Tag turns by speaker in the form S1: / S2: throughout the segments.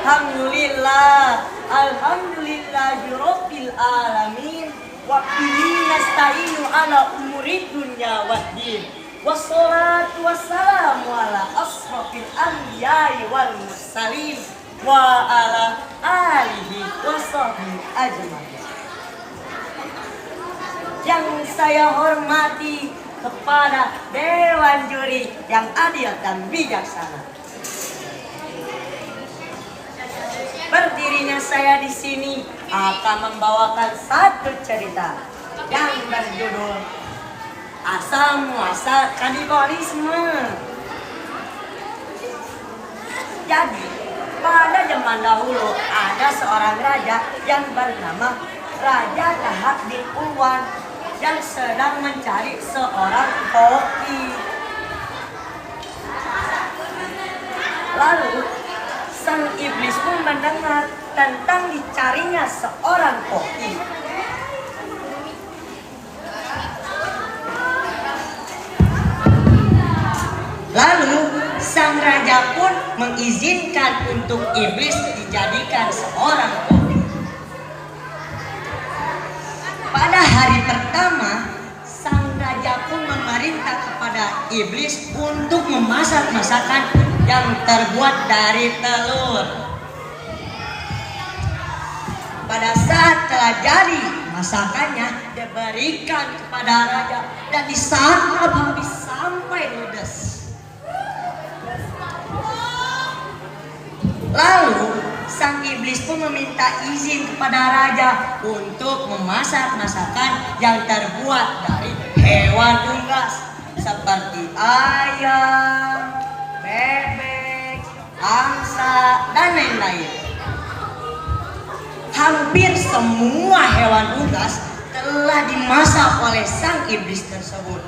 S1: Alhamdulillah, alhamdulillahirabbil alamin. Wa bihi nasta'inu ala umuri dunya waddin. Wassalatu wassalamu ala asrofil anbiya'i wal mursalin wa ala alihi wa sahbihi ajmain. Yang saya hormati kepada Dewan Juri yang adil dan bijaksana. Berdirinya saya di sini akan membawakan satu cerita yang berjudul Asal Muasal Kanibalisme. Jadi, pada zaman dahulu ada seorang raja yang bernama Raja Dahak bin Ulwan yang sedang mencari seorang koki. Lalu sang iblis pun mendengar tentang dicarinya seorang koki. Lalu sang raja pun mengizinkan untuk iblis dijadikan seorang koki. Pada hari pertama, sang raja pun memerintah kepada iblis untuk memasak masakan yang terbuat dari telur. Pada saat telah jadi masakannya diberikan kepada raja dan disantap habis sampai ludes. Lalu sang iblis pun meminta izin kepada raja untuk memasak masakan yang terbuat dari hewan unggas seperti ayam, bebek, angsa, dan lain-lain. Hampir semua hewan unggas telah dimasak oleh sang iblis tersebut.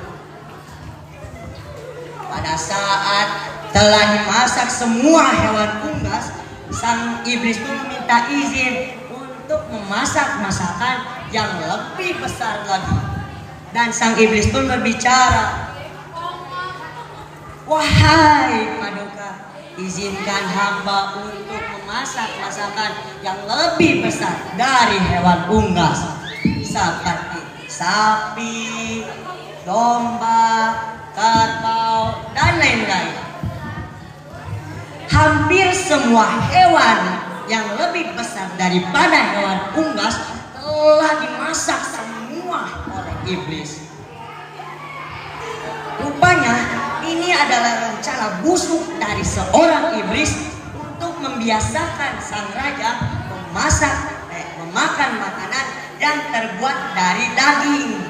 S1: Pada saat telah dimasak semua hewan unggas, sang iblis pun meminta izin untuk memasak masakan yang lebih besar lagi. Dan sang iblis pun berbicara, "Wahai Paduka, izinkan hamba untuk memasak masakan yang lebih besar dari hewan unggas seperti sapi, domba, kerbau, dan lain-lain." Hampir semua hewan yang lebih besar daripada hewan unggas telah dimasak semua oleh iblis. Rupanya ini adalah rencana busuk dari seorang iblis untuk membiasakan sang raja memakan makanan yang terbuat dari daging.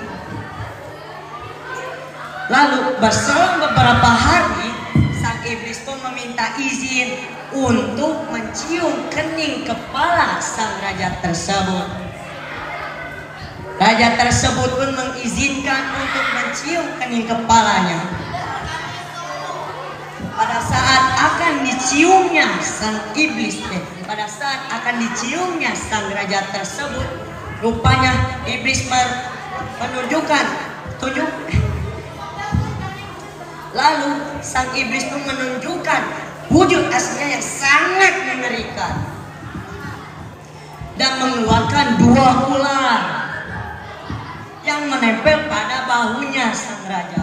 S1: Lalu berselang beberapa hari, sang iblis pun meminta izin untuk mencium kening kepala sang raja tersebut. Raja tersebut pun mengizinkan untuk mencium kening kepalanya. Pada saat akan diciumnya sang iblis, pada saat akan diciumnya sang raja tersebut, rupanya iblis tunjuk. Lalu sang iblis pun menunjukkan wujud aslinya yang sangat mengerikan dan mengeluarkan 2 ular yang menempel pada bahunya sang raja.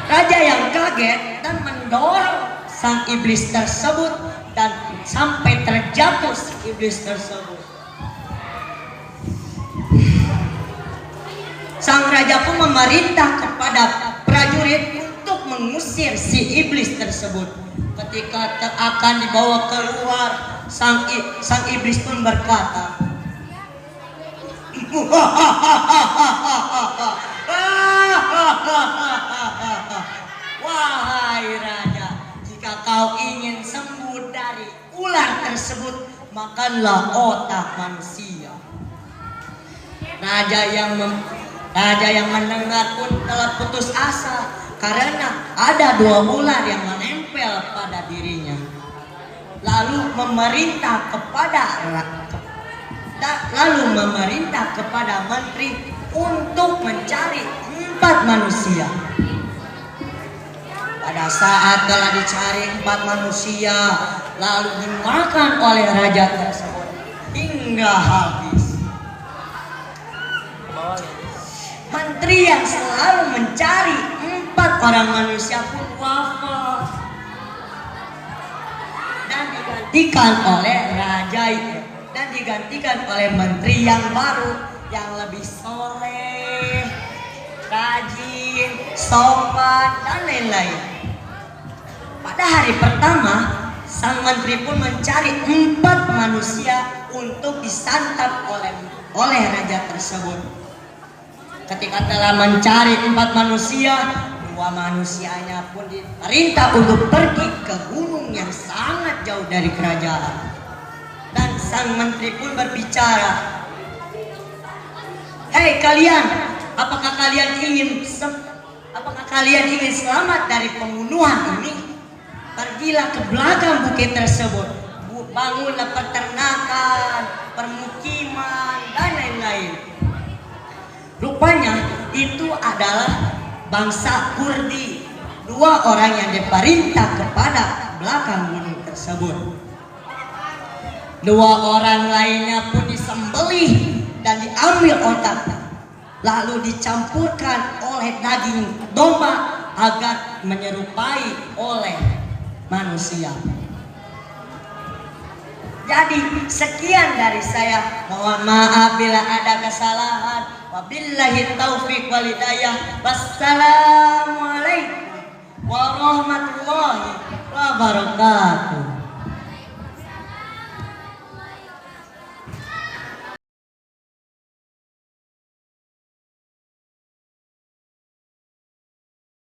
S1: Raja yang kaget dan mendorong sang iblis tersebut dan sampai terjatuh si iblis tersebut. Sang raja pun memerintah kepada prajurit untuk mengusir si iblis tersebut. Ketika akan dibawa keluar, sang iblis pun berkata, "Wahai raja, jika kau ingin sembuh dari ular tersebut, makanlah otak manusia." Raja yang mendengar pun telah putus asa karena ada 2 ular yang menempel pada dirinya. Lalu memerintah kepada menteri untuk mencari 4 manusia. Pada Pada saat telah dicari 4 manusia, lalu dimakan oleh raja tersebut hingga habis. Menteri yang selalu mencari 4 orang manusia pun wafat dan digantikan oleh menteri yang baru yang lebih soleh, rajin, sopan, dan lain-lain. Pada hari pertama, sang menteri pun mencari 4 manusia untuk disantap oleh raja tersebut. Ketika telah mencari 4 manusia, 2 manusianya pun diperintah untuk pergi ke gunung yang sangat jauh dari kerajaan. Dan sang menteri pun berbicara, "Hei kalian, apakah kalian ingin selamat dari pembunuhan ini? Pergilah ke belakang bukit tersebut, bangunlah peternakan, permukiman, dan lain-lain." Rupanya itu adalah bangsa Kurdi, 2 orang yang diperintah kepada belakang gunung tersebut. 2 orang lainnya pun disembelih dan diambil otaknya, lalu dicampurkan oleh daging domba agar menyerupai oleh manusia. Jadi sekian dari saya, mohon maaf bila ada kesalahan. Wabillahi taufiq wal hidayah. Wassalamualaikum warahmatullahi wabarakatuh.